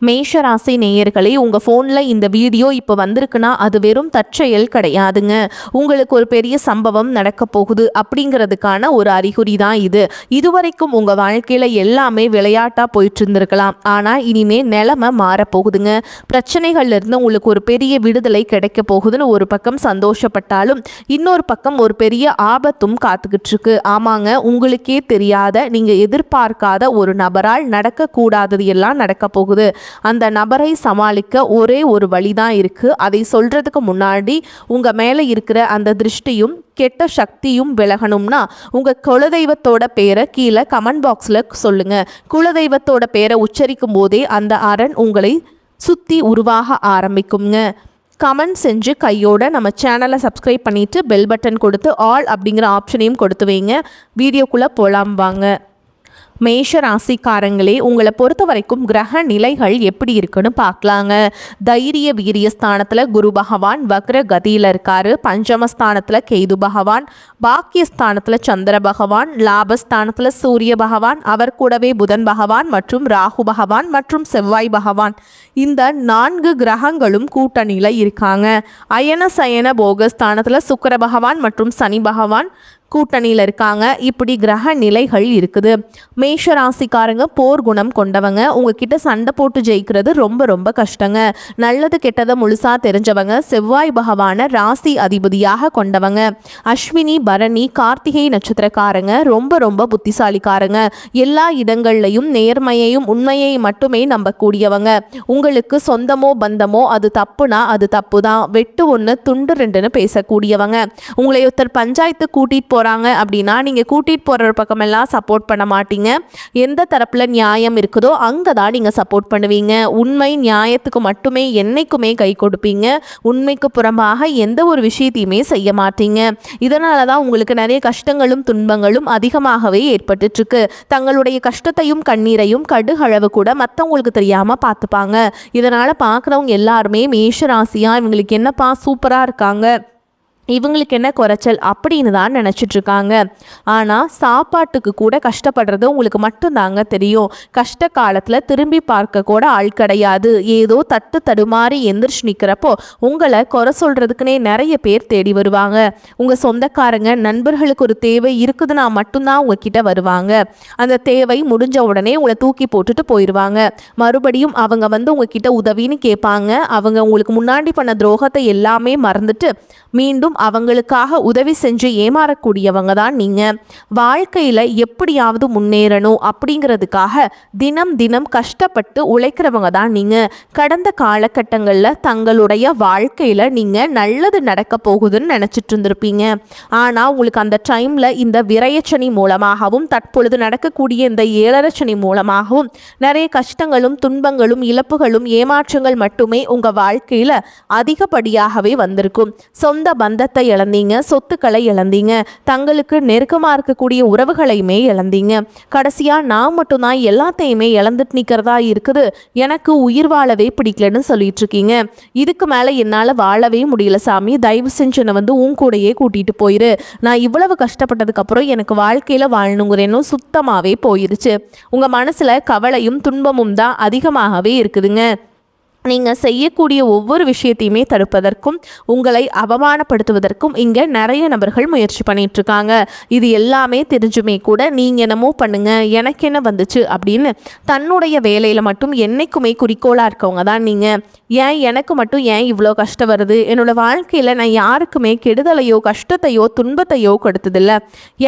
மேஷராசி நேயர்களே, உங்கள் ஃபோனில் இந்த வீடியோ இப்போ வந்திருக்குன்னா அது வெறும் தற்செயல் கிடையாதுங்க. உங்களுக்கு ஒரு பெரிய சம்பவம் நடக்க போகுது அப்படிங்கிறதுக்கான ஒரு அறிகுறி தான் இது. இதுவரைக்கும் உங்கள் வாழ்க்கையில் எல்லாமே விளையாட்டாக போயிட்டு இருந்திருக்கலாம். ஆனால் இனிமே நிலைமை மாறப்போகுதுங்க. பிரச்சனைகள்லேருந்து உங்களுக்கு ஒரு பெரிய விடுதலை கிடைக்க போகுதுன்னு ஒரு பக்கம் சந்தோஷப்பட்டாலும் இன்னொரு பக்கம் ஒரு பெரிய ஆபத்தும் காத்துக்கிட்டு இருக்கு. ஆமாங்க, உங்களுக்கே தெரியாத நீங்கள் எதிர்பார்க்காத ஒரு நபரால் நடக்கக்கூடாதது எல்லாம் நடக்க போகுது. அந்த நபரை சமாளிக்க ஒரே ஒரு வழிதான் இருக்கு. அதை சொல்றதுக்கு முன்னாடி உங்க மேல இருக்கிற அந்த திருஷ்டியும் கெட்ட சக்தியும் விலகணும்னா உங்க குலதெய்வத்தோட பேரை கீழே கமெண்ட் பாக்ஸ்ல சொல்லுங்க. குலதெய்வத்தோட பேரை உச்சரிக்கும் போதே அந்த அரண் உங்களை சுத்தி உருவாக ஆரம்பிக்குங்க. கமெண்ட் செஞ்சு கையோட நம்ம சேனலை சப்ஸ்கிரைப் பண்ணிட்டு பெல் பட்டன் கொடுத்து ஆல் அப்படிங்கிற ஆப்ஷனையும் கொடுத்து வைங்க. வீடியோக்குள்ளே போகலாம் வாங்க. மேஷ ராசிக்காரங்களே, உங்களை பொறுத்த வரைக்கும் கிரக நிலைகள் எப்படி இருக்குன்னு பார்க்கலாங்க. தைரிய வீரியஸ்தானத்தில் குரு பகவான் வக்ர கதியில் இருக்காரு. பஞ்சமஸ்தானத்தில் கேது பகவான், பாக்கியஸ்தானத்தில் சந்திர பகவான், லாபஸ்தானத்தில் சூரிய பகவான், அவர் கூடவே புதன் பகவான் மற்றும் ராகு பகவான் மற்றும் செவ்வாய் பகவான், இந்த 4 கிரகங்களும் கூட்டணியில் இருக்காங்க. அயன சயன போகஸ்தானத்தில் சுக்கிர பகவான் மற்றும் சனி பகவான் கூட்டணியில் இருக்காங்க. இப்படி கிரக நிலைகள் இருக்குது. மேஷ ராசிக்காரங்க போர் குணம் கொண்டவங்க. உங்ககிட்ட சண்டை போட்டு ஜெயிக்கிறது ரொம்ப ரொம்ப கஷ்டங்க. நல்லது கெட்டதை முழுசா தெரிஞ்சவங்க. செவ்வாய் பகவான ராசி அதிபதியாக கொண்டவங்க. அஸ்வினி பரணி கார்த்திகை நட்சத்திரக்காரங்க ரொம்ப ரொம்ப புத்திசாலிக்காரங்க. எல்லா இடங்கள்லையும் நேர்மையையும் உண்மையை மட்டுமே நம்பக்கூடியவங்க. உங்களுக்கு சொந்தமோ பந்தமோ அது தப்புனா அது தப்பு தான், வெட்டு ஒன்று துண்டு ரெண்டுன்னு பேசக்கூடியவங்க. உங்களை ஒருத்தர் பஞ்சாயத்து கூட்டிட்டு போகிறாங்க அப்படின்னா நீங்கள் கூட்டிகிட்டு போகிற பக்கமெல்லாம் சப்போர்ட் பண்ண மாட்டீங்க. எந்த தரப்பில் நியாயம் இருக்குதோ அங்கே தான் நீங்கள் சப்போர்ட் பண்ணுவீங்க. உண்மை நியாயத்துக்கு மட்டுமே என்னைக்குமே கை கொடுப்பீங்க. உண்மைக்கு புறம்பாக எந்த ஒரு விஷயத்தையுமே செய்ய மாட்டீங்க. இதனால தான் உங்களுக்கு நிறைய கஷ்டங்களும் துன்பங்களும் அதிகமாகவே ஏற்பட்டுருக்கு. தங்களுடைய கஷ்டத்தையும் கண்ணீரையும் கடுகளவு கூட மற்றவங்களுக்கு தெரியாமல் பார்த்துப்பாங்க. இதனால் பார்க்குறவங்க எல்லாருமே மேஷ ராசியாக இவங்களுக்கு என்னப்பா சூப்பராக இருக்காங்க, இவங்களுக்கு என்ன குறைச்சல் அப்படின்னு தான் நினச்சிட்ருக்காங்க. ஆனால் சாப்பாட்டுக்கு கூட கஷ்டப்படுறது உங்களுக்கு மட்டும்தாங்க தெரியும். கஷ்ட காலத்தில் திரும்பி பார்க்க கூட ஆள் கிடையாது. ஏதோ தட்டு தடுமாறி எந்திரிச்சு நிற்கிறப்போ உங்களை குறை சொல்கிறதுக்குனே நிறைய பேர் தேடி வருவாங்க. உங்கள் சொந்தக்காரங்க நண்பர்களுக்கு ஒரு தேவை இருக்குதுன்னா மட்டும்தான் உங்ககிட்ட வருவாங்க. அந்த தேவை முடிஞ்ச உடனே உங்களை தூக்கி போட்டுட்டு போயிடுவாங்க. மறுபடியும் அவங்க வந்து உங்ககிட்ட உதவின்னு கேட்பாங்க. அவங்க உங்களுக்கு முன்னாடி பண்ண துரோகத்தை எல்லாமே மறந்துட்டு மீண்டும் அவங்களுக்காக உதவி செஞ்சு ஏமாறக்கூடியவங்க தான் நீங்கள். வாழ்க்கையில் எப்படியாவது முன்னேறணும் அப்படிங்கிறதுக்காக தினம் தினம் கஷ்டப்பட்டு உழைக்கிறவங்க தான் நீங்கள். கடந்த காலகட்டங்களில் தங்களுடைய வாழ்க்கையில் நீங்கள் நல்லது நடக்க போகுதுன்னு நினச்சிட்டு இருந்திருப்பீங்க. ஆனால் உங்களுக்கு அந்த டைமில் இந்த விரயச்சனி மூலமாகவும் தற்பொழுது நடக்கக்கூடிய இந்த ஏழரச்சனி மூலமாகவும் நிறைய கஷ்டங்களும் துன்பங்களும் இழப்புகளும் ஏமாற்றங்கள் மட்டுமே உங்கள் வாழ்க்கையில் அதிகப்படியாகவே வந்திருக்கும். சொந்த பந்தத்தை இழந்தீங்க, சொத்துக்களை இழந்தீங்க, தங்களுக்கு நெருக்கமாக இருக்கக்கூடிய உறவுகளையுமே இழந்தீங்க. கடைசியாக நான் மட்டும்தான் எல்லாத்தையுமே இழந்துட்டு நிற்கிறதா இருக்குது, எனக்கு உயிர் வாழவே பிடிக்கலன்னு சொல்லிட்டு இருக்கீங்க. இதுக்கு மேலே என்னால் வாழவே முடியல சாமி, தயவு செஞ்சு என்னை வந்து உன் கூடையே கூட்டிகிட்டு போயிரு. நான் இவ்வளவு கஷ்டப்பட்டதுக்கப்புறம் எனக்கு வாழ்க்கையில் வாழணுங்கிறேன்னு சுத்தமாகவே போயிருச்சு. உங்கள் மனசில் கவலையும் துன்பமும் தான் அதிகமாகவே இருக்குதுங்க. நீங்கள் செய்யக்கூடிய ஒவ்வொரு விஷயத்தையுமே தடுப்பதற்கும் உங்களை அவமானப்படுத்துவதற்கும் இங்கே நிறைய நபர்கள் முயற்சி பண்ணிகிட்ருக்காங்க. இது எல்லாமே தெரிஞ்சுமே கூட நீங்கள் என்னமோ பண்ணுங்க எனக்கு என்ன வந்துச்சு அப்படின்னு தன்னுடைய வேலையில் மட்டும் என்றைக்குமே குறிக்கோளாக இருக்கவங்க தான் நீங்கள். ஏன் எனக்கு மட்டும் ஏன் இவ்வளோ கஷ்டம் வருது, என்னோடய வாழ்க்கையில் நான் யாருக்குமே கெடுதலையோ கஷ்டத்தையோ துன்பத்தையோ கொடுத்ததில்ல,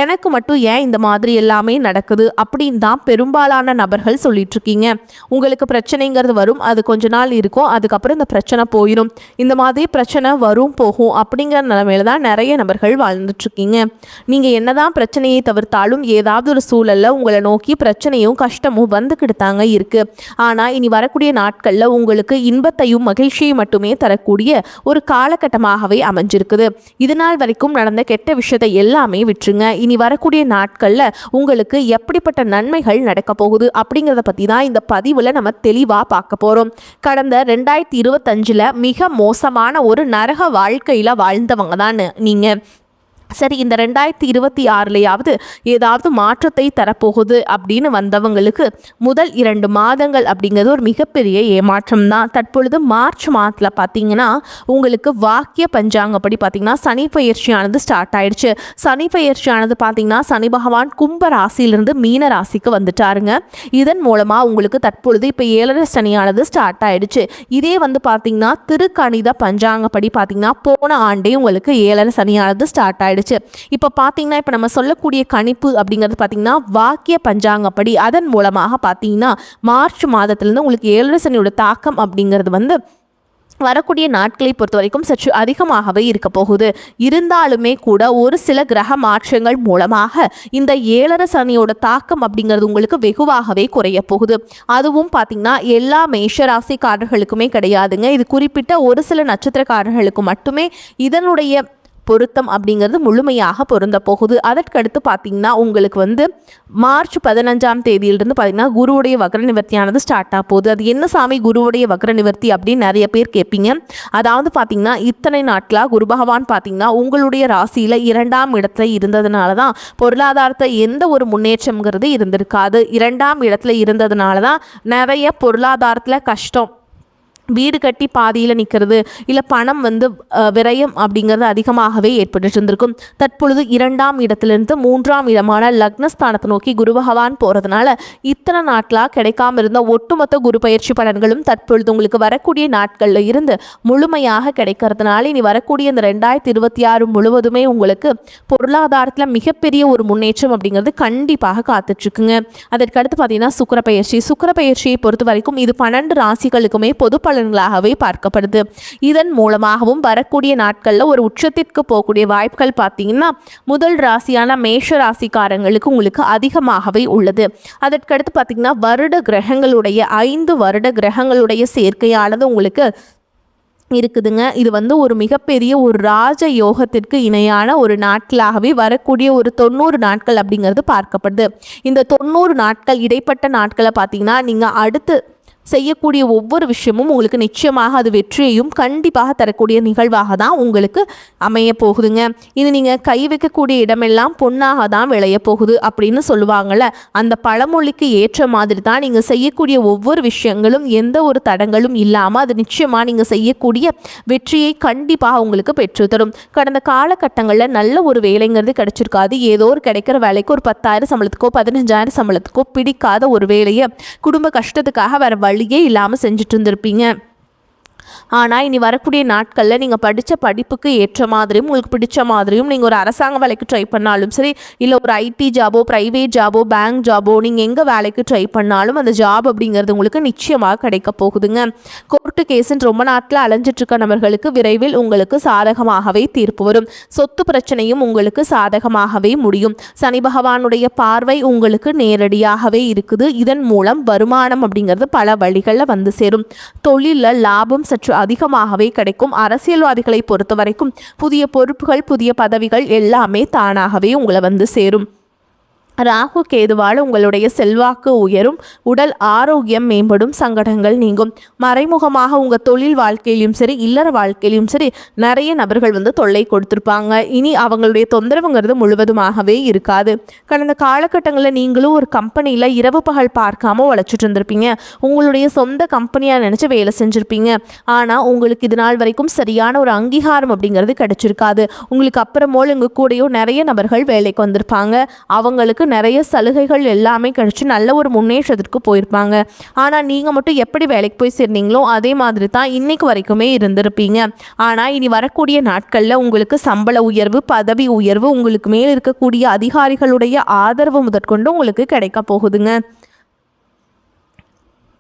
எனக்கு மட்டும் ஏன் இந்த மாதிரி எல்லாமே நடக்குது அப்படின்னு தான் பெரும்பாலான நபர்கள் சொல்லிகிட்ருக்கீங்க. உங்களுக்கு பிரச்சனைங்கிறது வரும், அது கொஞ்ச நாள் இருக்கும், அதுக்கப்புறம் இந்த பிரச்சனை போயிடும். இந்த மாதிரி பிரச்சனை வரும் போகும் அப்படிங்கிற நிலைமையில தான் நிறைய நபர்கள் வாழ்ந்துட்டுருக்கீங்க. நீங்கள் என்னதான் பிரச்சனையை தவிர்த்தாலும் ஏதாவது ஒரு சூழலில் உங்களை நோக்கி பிரச்சனையும் கஷ்டமும் வந்துக்கிட்டுதாங்க இருக்குது. ஆனால் இனி வரக்கூடிய நாட்களில் உங்களுக்கு இன்பத்தையும் மகிழ்ச்சியும் மட்டுமே தரக்கூடிய ஒரு காலகட்டமாகவே அமைஞ்சிருக்குது. இது நாள் வரைக்கும் நடந்த கெட்ட விஷயத்தை எல்லாமே விட்டுருங்க. இனி வரக்கூடிய நாட்களில் உங்களுக்கு எப்படிப்பட்ட நன்மைகள் நடக்க போகுது அப்படிங்கிறத பற்றி தான் இந்த பதிவில் நம்ம தெளிவாக பார்க்க போகிறோம். கடந்த 2025 மிக மோசமான ஒரு நரக வாழ்க்கையில் வாழ்ந்தவங்க தான் நீங்கள். சரி, இந்த 2026லையாவது ஏதாவது மாற்றத்தை தரப்போகுது அப்படின்னு வந்தவங்களுக்கு முதல் 2 மாதங்கள் அப்படிங்கிறது ஒரு மிகப்பெரிய ஏமாற்றம் தான். தற்பொழுது மார்ச் மாதத்தில் பார்த்தீங்கன்னா உங்களுக்கு வாக்கிய பஞ்சாங்கப்படி பார்த்தீங்கன்னா சனி பயிற்சியானது ஸ்டார்ட் ஆயிடுச்சு. சனி பயிற்சியானது பார்த்தீங்கன்னா சனி பகவான் கும்ப ராசியிலிருந்து மீன ராசிக்கு வந்துட்டாருங்க. இதன் மூலமாக உங்களுக்கு தற்பொழுது இப்போ 7 சனியானது ஸ்டார்ட் ஆயிடுச்சு. இதே வந்து பார்த்தீங்கன்னா திருக்கணித பஞ்சாங்கப்படி பார்த்தீங்கன்னா போன ஆண்டே உங்களுக்கு 7 சனியானது ஸ்டார்ட் ஆயிடுச்சு. இப்போ பார்த்தீங்கன்னா இப்போ நம்ம சொல்லக்கூடிய கணிப்பு அப்படிங்கிறது பார்த்தீங்கன்னா வாக்கிய பஞ்சாங்கப்படி அதன் மூலமாக பார்த்தீங்கன்னா மார்ச் மாதத்திலிருந்து உங்களுக்கு 7 சனியோட தாக்கம் அப்படிங்கிறது வந்து வரக்கூடிய நாட்களை பொறுத்த வரைக்கும் சற்று அதிகமாகவே இருக்க போகுது. இருந்தாலுமே கூட ஒரு சில கிரக மாற்றங்கள் மூலமாக இந்த 7 சனியோட தாக்கம் அப்படிங்கிறது உங்களுக்கு வெகுவாகவே குறைய போகுது. அதுவும் பார்த்தீங்கன்னா எல்லா மேஷராசிக்காரர்களுக்குமே கிடையாதுங்க. இது குறிப்பிட்ட ஒரு சில நட்சத்திரக்காரர்களுக்கு மட்டுமே இதனுடைய பொருத்தம் அப்படிங்கிறது முழுமையாக பொருந்த போகுது. அதற்கடுத்து பார்த்தீங்கன்னா உங்களுக்கு வந்து மார்ச் 15ஆம் தேதியிலிருந்து பார்த்தீங்கன்னா குருவுடைய வக்ர நிவர்த்தியானது ஸ்டார்ட் ஆக போகுது. அது என்ன சாமி குருவுடைய வக்ர நிவர்த்தி அப்படின்னு நிறைய பேர் கேட்பீங்க. அதாவது பார்த்தீங்கன்னா இத்தனை நாட்களாக குரு பகவான் பார்த்தீங்கன்னா உங்களுடைய ராசியில் 2ஆம் இடத்துல இருந்ததுனால தான் பொருளாதாரத்தை எந்த ஒரு முன்னேற்றம்ங்கிறது இருந்திருக்காது. 2ஆம் இடத்துல இருந்ததுனால தான் நிறைய பொருளாதாரத்தில் கஷ்டம், வீடு கட்டி பாதியில் நிற்கிறது, இல்லை பணம் வந்து விரயம் அப்படிங்கிறது அதிகமாகவே ஏற்பட்டு இருந்திருக்கும். தற்பொழுது 2ஆம் இடத்திலிருந்து 3ஆம் இடமான லக்னஸ்தானத்தை நோக்கி குரு பகவான் போகிறதுனால இத்தனை நாட்களாக கிடைக்காம இருந்த ஒட்டுமொத்த குரு பயிற்சி பலன்களும் தற்பொழுது உங்களுக்கு வரக்கூடிய நாட்களில் இருந்து முழுமையாக கிடைக்கிறதுனால இனி வரக்கூடிய இந்த 2026 முழுவதுமே உங்களுக்கு பொருளாதாரத்தில் மிகப்பெரிய ஒரு முன்னேற்றம் அப்படிங்கிறது கண்டிப்பாக காத்துட்ருக்குங்க. அதற்கடுத்து பார்த்தீங்கன்னா சுக்கிர பயிற்சியை பொறுத்த வரைக்கும் இது 12 ராசிகளுக்குமே பொது பலன்களாகவே பார்க்கப்படுது. இதன் மூலமாகவும் வரக்கூடிய நாட்களில் ஒரு உச்சத்திற்கு போகக்கூடிய வாய்ப்புகள் பார்த்தீங்கன்னா முதல் ராசியான மேஷ ராசிக்காரங்களுக்கு உங்களுக்கு அதிகமாகவே உள்ளது. அதற்கடுத்து பார்த்தீங்கன்னா வருட கிரகங்களுடைய 5 வருட கிரகங்களுடைய சேர்க்கையானது உங்களுக்கு இருக்குதுங்க. இது வந்து ஒரு மிகப்பெரிய ஒரு ராஜ யோகத்திற்கு இணையான ஒரு நாட்களாகவே வரக்கூடிய ஒரு 90 நாட்கள் அப்படிங்கிறது பார்க்கப்படுது. இந்த 90 நாட்கள் இடைப்பட்ட நாட்களை பார்த்தீங்கன்னா நீங்கள் அடுத்து செய்யக்கூடிய ஒவ்வொரு விஷயமும் உங்களுக்கு நிச்சயமாக அது வெற்றியையும் கண்டிப்பாக தரக்கூடிய நிகழ்வாக தான் உங்களுக்கு அமைய போகுதுங்க. இது நீங்கள் கை வைக்கக்கூடிய இடமெல்லாம் பொன்னாக தான் விளைய போகுது அப்படின்னு சொல்லுவாங்கள்ல, அந்த பழமொழிக்கு ஏற்ற மாதிரி தான் நீங்கள் செய்யக்கூடிய ஒவ்வொரு விஷயங்களும் எந்த ஒரு தடங்களும் இல்லாமல் அது நிச்சயமாக நீங்கள் செய்யக்கூடிய வெற்றியை கண்டிப்பாக உங்களுக்கு பெற்றுத்தரும். கடந்த காலகட்டங்களில் நல்ல ஒரு வேலைங்கிறது கிடைச்சிருக்காது. ஏதோ ஒரு கிடைக்கிற வேலைக்கு ஒரு 10,000 சம்பளத்துக்கோ 15,000 சம்பளத்துக்கோ பிடிக்காத ஒரு வேலையை குடும்ப கஷ்டத்துக்காக வேறு வழியே இல்லாமல் செஞ்சுட்டு இருந்திருப்பீங்க. ஆனால் இனி வரக்கூடிய நாட்களில் நீங்கள் படித்த படிப்புக்கு ஏற்ற மாதிரியும் உங்களுக்கு பிடிச்ச மாதிரியும் நீங்கள் ஒரு அரசாங்க வேலைக்கு ட்ரை பண்ணாலும் சரி, இல்லை ஒரு ஐடி ஜாபோ ப்ரைவேட் ஜாபோ பேங்க் ஜாபோ நீங்கள் எங்கே வேலைக்கு ட்ரை பண்ணாலும் அந்த ஜாப் அப்படிங்கிறது உங்களுக்கு நிச்சயமாக கிடைக்க போகுதுங்க. கோர்ட்டு கேஸுன்னு ரொம்ப நாட்டில் அலைஞ்சிட்ருக்க நபர்களுக்கு விரைவில் உங்களுக்கு சாதகமாகவே தீர்ப்பு வரும். சொத்து பிரச்சனையும் உங்களுக்கு சாதகமாகவே முடியும். சனி பகவானுடைய பார்வை உங்களுக்கு நேரடியாகவே இருக்குது. இதன் மூலம் வருமானம் அப்படிங்கிறது பல வழிகளில் வந்து சேரும். தொழிலில் லாபம் சற்று அதிகமாகவே கிடைக்கும். அரசியல்வாதிகளை பொறுத்த வரைக்கும் புதிய பொறுப்புகள் புதிய பதவிகள் எல்லாமே தானாகவே உங்களை வந்து சேரும். ராகு கேதுவால் உங்களுடைய செல்வாக்கு உயரும், உடல் ஆரோக்கியம் மேம்படும், சங்கடங்கள் நீங்கும். மறைமுகமாக உங்கள் தொழில் வாழ்க்கையிலும் சரி இல்லற வாழ்க்கையிலும் சரி நிறைய நபர்கள் வந்து தொல்லை கொடுத்துருப்பாங்க. இனி அவங்களுடைய தொந்தரவுங்கிறது முழுவதுமாகவே இருக்காது. கடந்த காலகட்டங்களில் நீங்களும் ஒரு கம்பெனியில் இரவு பகல் பார்க்காம உழைச்சிட்டு இருந்திருப்பீங்க. உங்களுடைய சொந்த கம்பெனியாக நினச்சி வேலை செஞ்சுருப்பீங்க. ஆனால் உங்களுக்கு இது நாள் வரைக்கும் சரியான ஒரு அங்கீகாரம் அப்படிங்கிறது கிடைச்சிருக்காது. உங்களுக்கு அப்புறமோல் உங்கள் கூடயோ நிறைய நபர்கள் வேலைக்கு வந்திருப்பாங்க. அவங்களுக்கு நிறைய சலுகைகள் எல்லாமே கிடைச்சி நல்ல ஒரு முன்னேற்றத்திற்கு போயிருப்பாங்க. ஆனால் நீங்கள் மட்டும் எப்படி வேலைக்கு போய் சேர்ந்தீங்களோ அதே மாதிரி தான் இன்னைக்கு வரைக்குமே இருந்திருப்பீங்க. ஆனால் இனி வரக்கூடிய நாட்களில் உங்களுக்கு சம்பள உயர்வு பதவி உயர்வு உங்களுக்கு மேல் இருக்கக்கூடிய அதிகாரிகளுடைய ஆதரவு முதற்கொண்டு உங்களுக்கு கிடைக்க போகுதுங்க.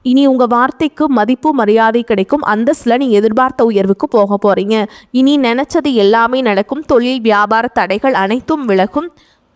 இனி உங்கள் வார்த்தைக்கு மதிப்பு மரியாதை கிடைக்கும். அந்தஸ்தில் நீங்கள் எதிர்பார்த்த உயர்வுக்கு போக போகிறீங்க. இனி நினச்சது எல்லாமே நடக்கும். தொழில் வியாபார தடைகள் அனைத்தும் விலகும்.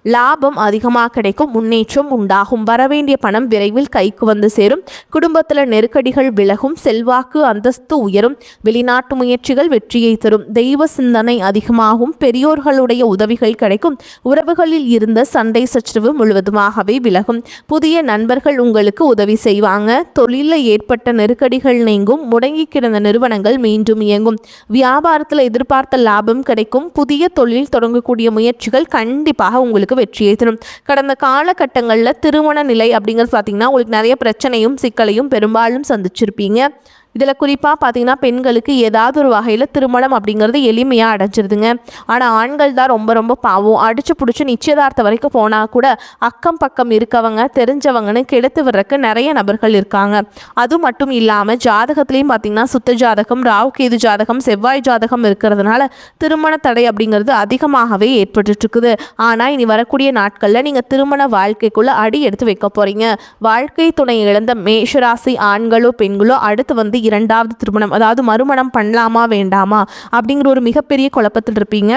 லாபம் அதிகமாக கிடைக்கும், முன்னேற்றம் உண்டாகும், வரவேண்டிய பணம் விரைவில் கைக்கு வந்து சேரும், குடும்பத்தில் நெருக்கடிகள் விலகும், செல்வாக்கு அந்தஸ்து உயரும், வெளிநாட்டு முயற்சிகள் வெற்றியை தரும், தெய்வ சிந்தனை அதிகமாகும், பெரியோர்களுடைய உதவிகள் கிடைக்கும், உறவுகளில் இருந்த சண்டை சச்சரவு முழுவதுமாகவே விலகும், புதிய நண்பர்கள் உங்களுக்கு உதவி செய்வாங்க, தொழிலில் ஏற்பட்ட நெருக்கடிகள் நீங்கும், முடங்கி கிடந்த நிறுவனங்கள் மீண்டும் இயங்கும், வியாபாரத்தில் எதிர்பார்த்த லாபம் கிடைக்கும், புதிய தொழில் தொடங்கக்கூடிய முயற்சிகள் கண்டிப்பாக உங்களுக்கு வெற்றியை தரும். கடந்த காலகட்டங்களில் திருமண நிலை அப்படிங்கிறது பார்த்தீங்கன்னா உங்களுக்கு நிறைய பிரச்சனையும் சிக்கலையும் பெரும்பாலும் சந்திச்சிருப்பீங்க. இதில் குறிப்பாக பார்த்தீங்கன்னா பெண்களுக்கு ஏதாவது ஒரு வகையில் திருமணம் அப்படிங்கிறது எளிமையாக அடைஞ்சிருதுங்க. ஆனால் ஆண்கள் தான் ரொம்ப ரொம்ப பாவம். அடிச்சு பிடிச்சி நிச்சயதார்த்தம் வரைக்கும் போனால் கூட அக்கம் பக்கம் இருக்கவங்க தெரிஞ்சவங்கன்னு கெடுத்து விடுறக்கு நிறைய நபர்கள் இருக்காங்க. அது மட்டும் இல்லாமல் ஜாதகத்துலேயும் பார்த்தீங்கன்னா சுத்த ஜாதகம், ராகு கேது ஜாதகம், செவ்வாய் ஜாதகம் இருக்கிறதுனால திருமண தடை அப்படிங்கிறது அதிகமாகவே ஏற்பட்டுருக்குது. ஆனால் இனி வரக்கூடிய நாட்களில் நீங்கள் திருமண வாழ்க்கைக்குள்ளே அடி எடுத்து வைக்க போகிறீங்க. வாழ்க்கை துணை இழந்த மேஷராசி ஆண்களோ பெண்களோ அடுத்து இரண்டாவது திருமணம், அதாவது மறுமணம் பண்ணலாமா வேண்டாமா அப்படிங்கிற ஒரு மிகப்பெரிய குழப்பத்தில் இருப்பீங்க.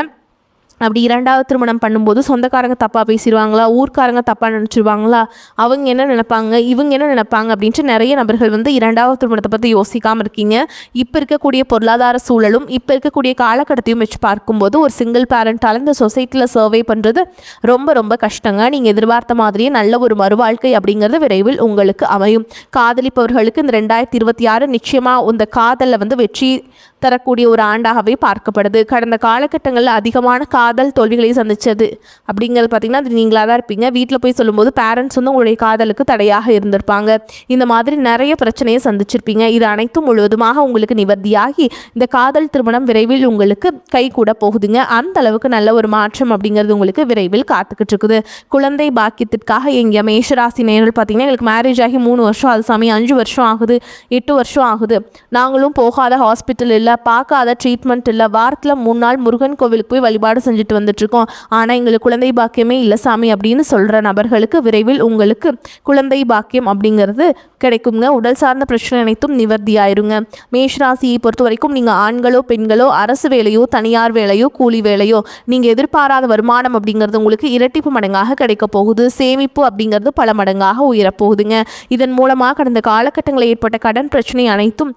அப்படி இரண்டாவது திருமணம் பண்ணும்போது சொந்தக்காரங்க தப்பாக பேசிடுவாங்களா, ஊர்க்காரங்க தப்பாக நினச்சிடுவாங்களா, அவங்க என்ன நினைப்பாங்க, இவங்க என்ன நினைப்பாங்க அப்படின்ட்டு நிறைய நபர்கள் இரண்டாவது திருமணத்தை பற்றி யோசிக்காமல் இருக்கீங்க. இப்போ இருக்கக்கூடிய பொருளாதார சூழலும் இப்போ இருக்கக்கூடிய காலகட்டத்தையும் வச்சு பார்க்கும்போது ஒரு சிங்கிள் பேரண்டால் இந்த சொசைட்டியில் சர்வே பண்ணுறது ரொம்ப ரொம்ப கஷ்டங்க. நீங்கள் எதிர்பார்த்த மாதிரியே நல்ல ஒரு மறுவாழ்க்கை அப்படிங்கிறது விரைவில் உங்களுக்கு அமையும். காதலிப்பவர்களுக்கு இந்த 2026 நிச்சயமாக இந்த காதலில் வெற்றி தரக்கூடிய ஒரு ஆண்டாகவே பார்க்கப்படுது. கடந்த காலகட்டங்களில் அதிகமான காதல் தோல்விகளை சந்திச்சது அப்படிங்கிறது பார்த்திங்கன்னா அது நீங்களாக தான் இருப்பீங்க. வீட்டில் போய் சொல்லும்போது பேரண்ட்ஸ் உங்களுடைய காதலுக்கு தடையாக இருந்திருப்பாங்க. இந்த மாதிரி நிறைய பிரச்சனையை சந்திச்சிருப்பீங்க. இது அனைத்தும் முழுவதுமாக உங்களுக்கு நிவர்த்தியாகி இந்த காதல் திருமணம் விரைவில் உங்களுக்கு கை கூட போகுதுங்க. அந்த அளவுக்கு நல்ல ஒரு மாற்றம் அப்படிங்கிறது உங்களுக்கு விரைவில் காத்துக்கிட்டு இருக்குது. குழந்தை பாக்கியத்திற்காக எங்கள் மேஷராசி நேர்கள் பார்த்திங்கன்னா எங்களுக்கு மேரேஜ் ஆகி 3 வருஷம், அது சமயம் 5 வருஷம் ஆகுது, 8 வருஷம் ஆகுது. நாங்களும் போகாத ஹாஸ்பிட்டல் இல்லை, பார்க்காத ட்ரீட்மெண்ட் இல்லை, வாரத்தில் 3 நாள் முருகன் கோவிலுக்கு போய் வழிபாடு செஞ்சுட்டு வந்துட்டுருக்கோம். ஆனால் எங்களுக்கு குழந்தை பாக்கியமே இல்லை சாமி அப்படின்னு சொல்கிற நபர்களுக்கு விரைவில் உங்களுக்கு குழந்தை பாக்கியம் அப்படிங்கிறது கிடைக்குங்க. உடல் சார்ந்த பிரச்சனை அனைத்தும் நிவர்த்தி ஆயிருங்க. மேஷராசியை பொறுத்த வரைக்கும் நீங்கள் ஆண்களோ பெண்களோ அரசு வேலையோ தனியார் வேலையோ கூலி வேலையோ நீங்கள் எதிர்பாராத வருமானம் அப்படிங்கிறது உங்களுக்கு இரட்டிப்பு மடங்காக கிடைக்க போகுது. சேமிப்பு அப்படிங்கிறது பல மடங்காக உயரப்போகுதுங்க. இதன் மூலமாக கடந்த காலகட்டங்களில் ஏற்பட்ட கடன் பிரச்சனை அனைத்தும்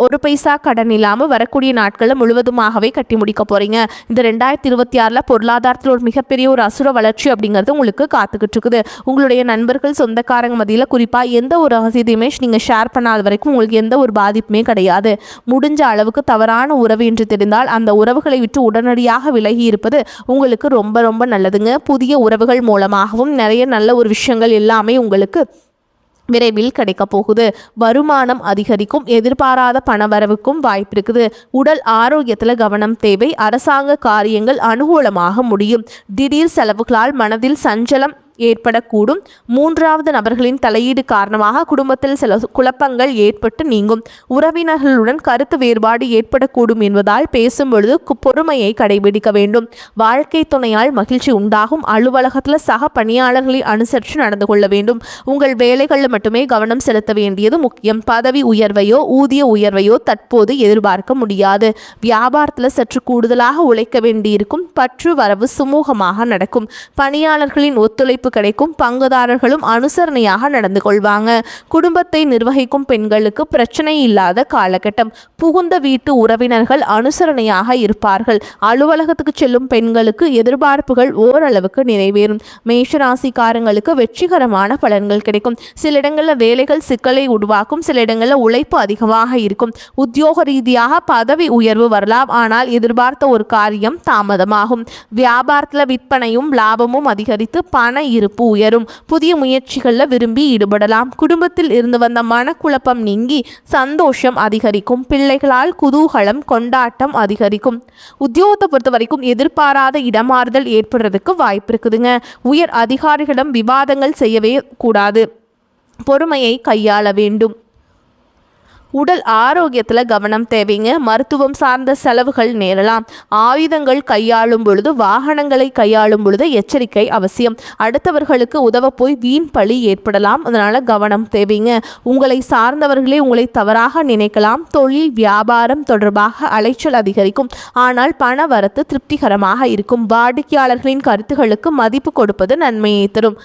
ஒரு பைசா கடன் இல்லாமல் வரக்கூடிய நாட்களில் முழுவதுமாகவே கட்டி முடிக்க போகிறீங்க. இந்த 2026 பொருளாதாரத்தில் ஒரு மிகப்பெரிய ஒரு அசுர வளர்ச்சி அப்படிங்கிறது உங்களுக்கு காத்துக்கிட்டு இருக்குது. உங்களுடைய நண்பர்கள் சொந்தக்காரங்க மத்தியில் குறிப்பாக எந்த ஒரு ரகசியத்தையுமே நீங்கள் ஷேர் பண்ணாத வரைக்கும் உங்களுக்கு எந்த ஒரு பாதிப்புமே கிடையாது. முடிஞ்ச அளவுக்கு தவறான உறவு என்று தெரிந்தால் அந்த உறவுகளை விட்டு உடனடியாக விலகி இருப்பது உங்களுக்கு ரொம்ப ரொம்ப நல்லதுங்க. புதிய உறவுகள் மூலமாகவும் நிறைய நல்ல ஒரு விஷயங்கள் எல்லாமே உங்களுக்கு விரைவில் கிடைக்க போகுது. வருமானம் அதிகரிக்கும், எதிர்பாராத பணவரவுக்கும் வாய்ப்பு இருக்குது. உடல் ஆரோக்கியத்தில் கவனம் தேவை. அரசாங்க காரியங்கள் அனுகூலமாக முடியும். திடீர் செலவுகளால் மனதில் சஞ்சலம் ஏற்படக்கூடும். 3வது நபர்களின் தலையீடு காரணமாக குடும்பத்தில் சில குழப்பங்கள் ஏற்பட்டு நீங்கும். உறவினர்களுடன் கருத்து வேறுபாடு ஏற்படக்கூடும் என்பதால் பேசும் பொழுது பொறுமையை கடைபிடிக்க வேண்டும். வாழ்க்கை துணையால் மகிழ்ச்சி உண்டாகும். அலுவலகத்தில் சக பணியாளர்களை அனுசரித்து நடந்து கொள்ள வேண்டும். உங்கள் வேலைகளில் மட்டுமே கவனம் செலுத்த வேண்டியது முக்கியம். பதவி உயர்வையோ ஊதிய உயர்வையோ தற்போது எதிர்பார்க்க முடியாது. வியாபாரத்தில் சற்று கூடுதலாக உழைக்க வேண்டியிருக்கும். பற்று வரவு சுமூகமாக நடக்கும். பணியாளர்களின் ஒத்துழைப்பு கிடைக்கும். பங்குதாரர்களும் அனுசரணையாக நடந்து கொள்வாங்க. குடும்பத்தை நிர்வகிக்கும் பெண்களுக்கு பிரச்சனை இல்லாத காலகட்டம். புகுந்த வீட்டு உறவினர்கள் அனுசரணையாக இருப்பார்கள். அலுவலகத்துக்கு செல்லும் பெண்களுக்கு எதிர்பார்ப்புகள் ஓரளவுக்கு நிறைவேறும். மேஷராசிக்காரங்களுக்கு வெற்றிகரமான பலன்கள் கிடைக்கும். சில இடங்களில் வேலைகள் சிக்கலை உருவாக்கும். சில இடங்களில் உழைப்பு அதிகமாக இருக்கும். உத்தியோக ரீதியாக பதவி உயர்வு வரலாம். ஆனால் எதிர்பார்த்த ஒரு காரியம் தாமதமாகும். வியாபாரத்தில் விற்பனையும் லாபமும் அதிகரித்து பண இருப்பு உயரும். புதிய முயற்சிகளில் விரும்பி ஈடுபடலாம். குடும்பத்தில் இருந்து வந்த மனக்குழப்பம் நீங்கி சந்தோஷம் அதிகரிக்கும். பிள்ளைகளால் குதூகலம் கொண்டாட்டம் அதிகரிக்கும். உத்தியோகத்தை பொறுத்த வரைக்கும் எதிர்பாராத இடமாறுதல் ஏற்படுறதுக்கு வாய்ப்பு இருக்குதுங்க. உயர் அதிகாரிகளிடம் விவாதங்கள் செய்யவே கூடாது. பொறுமையை கையாள வேண்டும். உடல் ஆரோக்கியத்தில் கவனம் தேவைங்க. மருத்துவம் சார்ந்த செலவுகள் நேரலாம். ஆயுதங்கள் கையாளும் பொழுது, வாகனங்களை கையாளும் பொழுது எச்சரிக்கை அவசியம். அடுத்தவர்களுக்கு உதவ போய் வீண் பழி ஏற்படலாம். அதனால கவனம் தேவைங்க. உங்களை சார்ந்தவர்களே உங்களை தவறாக நினைக்கலாம். தொழில் வியாபாரம் தொடர்பாக அலைச்சல் அதிகரிக்கும். ஆனால் பண வரத்து திருப்திகரமாக இருக்கும். வாடிக்கையாளர்களின் கருத்துகளுக்கு மதிப்பு கொடுப்பது நன்மையை தரும்.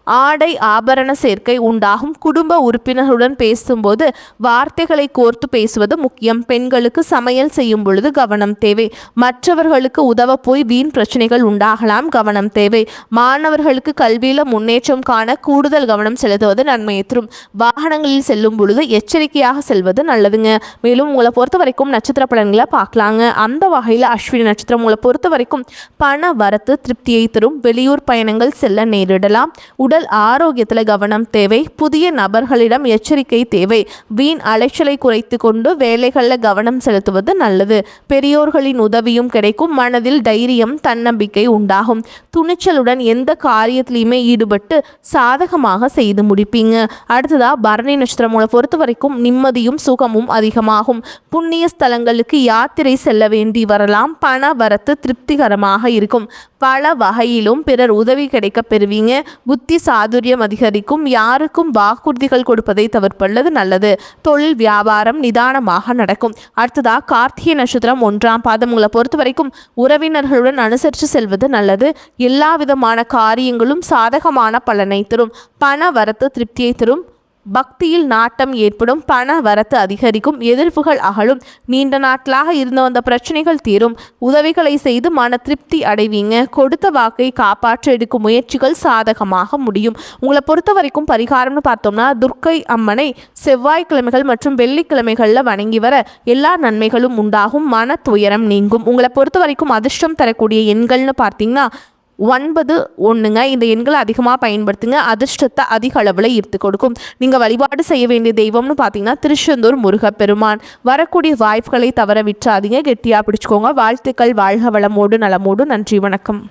ஆடை ஆபரண சேர்க்கை உண்டாகும். குடும்ப உறுப்பினருடன் பேசும்போது வார்த்தைகளை கோர்த்து பேசுவது முக்கியம். பெண்களுக்கு சமையல் செய்யும் பொழுது கவனம் தேவை. மற்றவர்களுக்கு உதவ போய் வீண் பிரச்சனைகள் உண்டாகலாம். கவனம் தேவை. மாணவர்களுக்கு கல்வியில் முன்னேற்றம் காண கூடுதல் கவனம் செலுத்துவது நன்மையை தரும். வாகனங்களில் செல்லும் பொழுது எச்சரிக்கையாக செல்வது நல்லதுங்க. மேலும் உங்களை பொறுத்த வரைக்கும் நட்சத்திர பலன்களை பார்க்கலாங்க. அந்த வகையில் அஸ்வினி நட்சத்திரம் உங்களை பொறுத்த வரைக்கும் பண வரத்து திருப்தியை தரும். வெளியூர் பயணங்கள் செல்ல நேரிடலாம். உடல் ஆரோக்கியத்தில் கவனம் தேவை. புதிய நபர்களிடம் எச்சரிக்கை தேவை. வீண் அலைச்சலை குறைத்து கொண்டு வேலைகளில் கவனம் செலுத்துவது நல்லது. பெரியோர்களின் உதவியும் கிடைக்கும். மனதில் தைரியம் தன்னம்பிக்கை உண்டாகும். துணிச்சலுடன் எந்த காரியத்திலையுமே ஈடுபட்டு சாதகமாக செய்து முடிப்பீங்க. அடுத்ததா பரணி நட்சத்திரம் பொறுத்த வரைக்கும் நிம்மதியும் சுகமும் அதிகமாகும். புண்ணிய ஸ்தலங்களுக்கு யாத்திரை செல்ல வேண்டி வரலாம். பண வரத்து திருப்திகரமாக இருக்கும். பல வகையிலும் பிறர் உதவி கிடைக்க பெறுவீங்க. புத்தி சாதுரியம் அதிகரிக்கும். யாருக்கும் வாக்குறுதிகள் கொடுப்பதை தவிர்ப்பது நல்லது. தொழில் வியாபாரம் நிதானமாக நடக்கும். அடுத்ததா கார்த்திகை நட்சத்திரம் 1ஆம் பாதம் உங்களை பொறுத்த வரைக்கும் உறவினர்களுடன் அனுசரித்து செல்வது நல்லது. எல்லா விதமான காரியங்களும் சாதகமான பலனை தரும். பண வரத்து திருப்தியை தரும். பக்தியில் நாட்டம் ஏற்படும். பண வரத்து அதிகரிக்கும். எதிர்ப்புகள் அகலும். நீண்ட நாட்களாக இருந்து வந்த பிரச்சனைகள் தீரும். உதவிகளை செய்து மன திருப்தி அடைவீங்க. கொடுத்த வாக்கை காப்பாற்ற எடுக்கும் முயற்சிகள் சாதகமாக முடியும். உங்களை பொறுத்த வரைக்கும் பரிகாரம்னு பார்த்தோம்னா துர்க்கை அம்மனை செவ்வாய்க்கிழமைகள் மற்றும் வெள்ளிக்கிழமைகளில் வணங்கி வர எல்லா நன்மைகளும் உண்டாகும். மன துயரம் நீங்கும். உங்களை பொறுத்த வரைக்கும் அதிர்ஷ்டம் தரக்கூடிய எண்கள்னு பார்த்தீங்கன்னா 9, 1ங்க. இந்த எண்களை அதிகமாக பயன்படுத்துங்க. அதிர்ஷ்டத்தை அதிக அளவில் ஈர்த்து கொடுக்கும். நீங்கள் வழிபாடு செய்ய வேண்டிய தெய்வம்னு பார்த்தீங்கன்னா திருச்செந்தூர் முருகப்பெருமான். வரக்கூடிய வாய்ப்புகளை தவற விட்டுறாதீங்க. கெட்டியாக பிடிச்சிக்கோங்க. வாழ்த்துக்கள். வாழ்க வளமோடு நலமோடு. நன்றி. வணக்கம்.